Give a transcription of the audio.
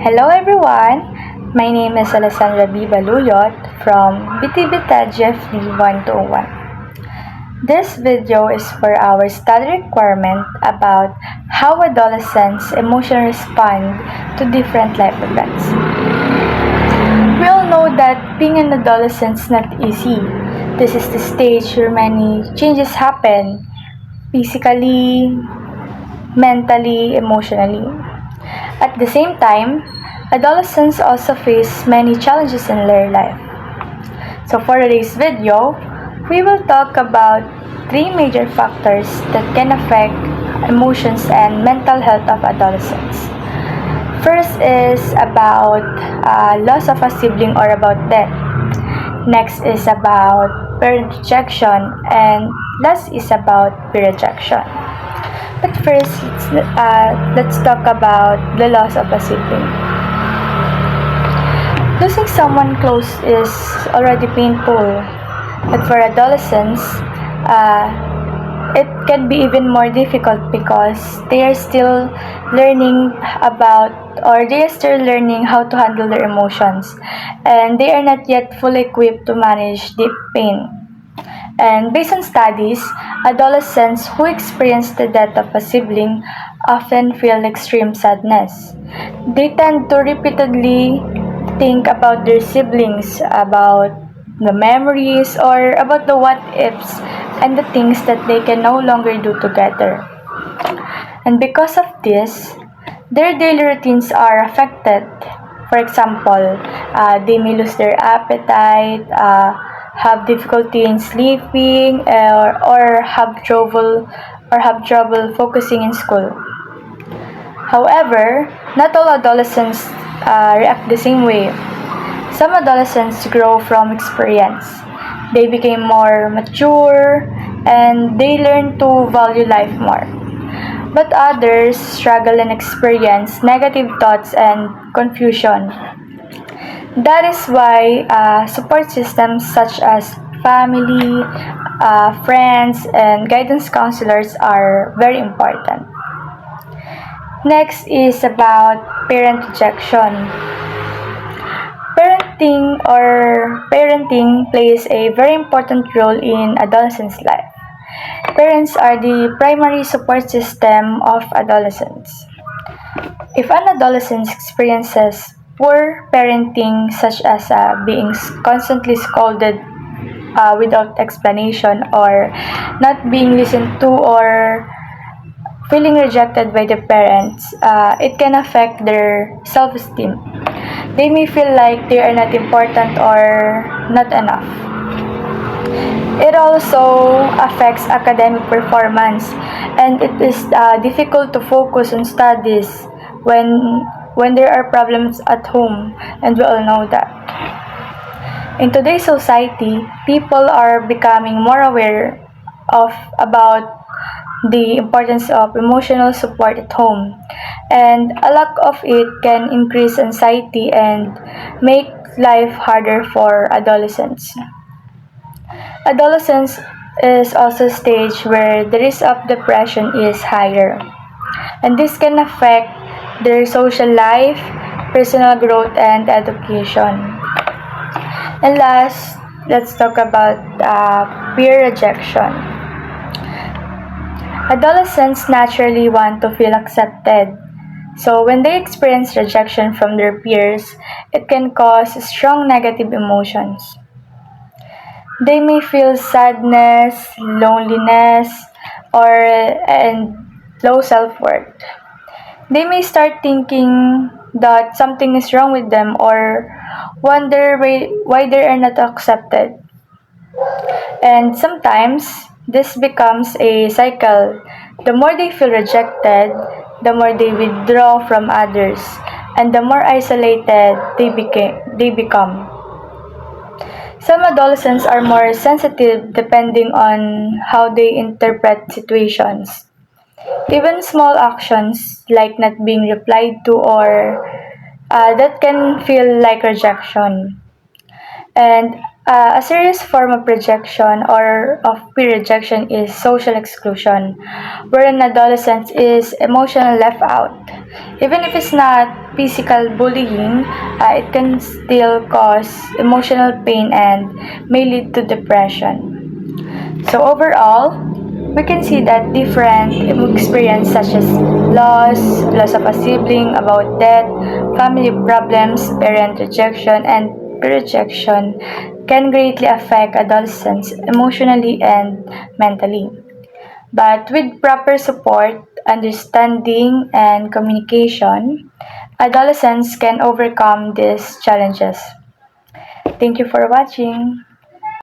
Hello everyone! My name is Alessandra B. Baluyot from BTBTA Jeffrey 1201. This video is for our study requirement about how adolescents emotionally respond to different life events. We all know that being an adolescent is not easy. This is the stage where many changes happen physically, mentally, emotionally. At the same time, adolescents also face many challenges in their life. So for today's video, we will talk about three major factors that can affect emotions and mental health of adolescents. First is about loss of a sibling or about death. Next is about parent rejection, and last is about peer rejection. But first, let's talk about the loss of a sibling. Losing someone close is already painful, but for adolescents, it can be even more difficult because they are still learning about or they are still learning how to handle their emotions, and they are not yet fully equipped to manage deep pain. And based on studies, adolescents who experience the death of a sibling often feel extreme sadness. They tend to repeatedly think about their siblings, about the memories, or about the what ifs and the things that they can no longer do together. And because of this, their daily routines are affected. For example, they may lose their appetite, have difficulty in sleeping, or have trouble focusing in school. However, not all adolescents react the same way. Some adolescents grow from experience. They become more mature and they learn to value life more. But others struggle and experience negative thoughts and confusion. That is why support systems such as family, friends, and guidance counselors are very important. Next is about parent rejection. Parenting plays a very important role in adolescents' life. Parents are the primary support system of adolescents. If an adolescent experiences poor parenting, such as being constantly scolded without explanation, or not being listened to, or feeling rejected by their parents, it can affect their self esteem. They may feel like they are not important or not enough. It also affects academic performance, and it is difficult to focus on studies when there are problems at home, and we all know that. In today's society, people are becoming more aware of about the importance of emotional support at home, and a lack of it can increase anxiety and make life harder for adolescents. Adolescence is also a stage where the risk of depression is higher, and this can affect their social life, personal growth, and education. And last, let's talk about peer rejection. Adolescents naturally want to feel accepted. So when they experience rejection from their peers, it can cause strong negative emotions. They may feel sadness, loneliness, and low self-worth. They may start thinking that something is wrong with them or wonder why they are not accepted. And sometimes this becomes a cycle. The more they feel rejected, the more they withdraw from others, and the more isolated they become. Some adolescents are more sensitive depending on how they interpret situations. Even small actions like not being replied to or that can feel like rejection. And a serious form of rejection or of peer rejection is social exclusion, where an adolescent is emotionally left out. Even if it's not physical bullying, it can still cause emotional pain and may lead to depression. So overall, we can see that different experiences such as loss of a sibling, about death, family problems, parent rejection, and peer rejection can greatly affect adolescents emotionally and mentally. But with proper support, understanding, and communication, adolescents can overcome these challenges. Thank you for watching.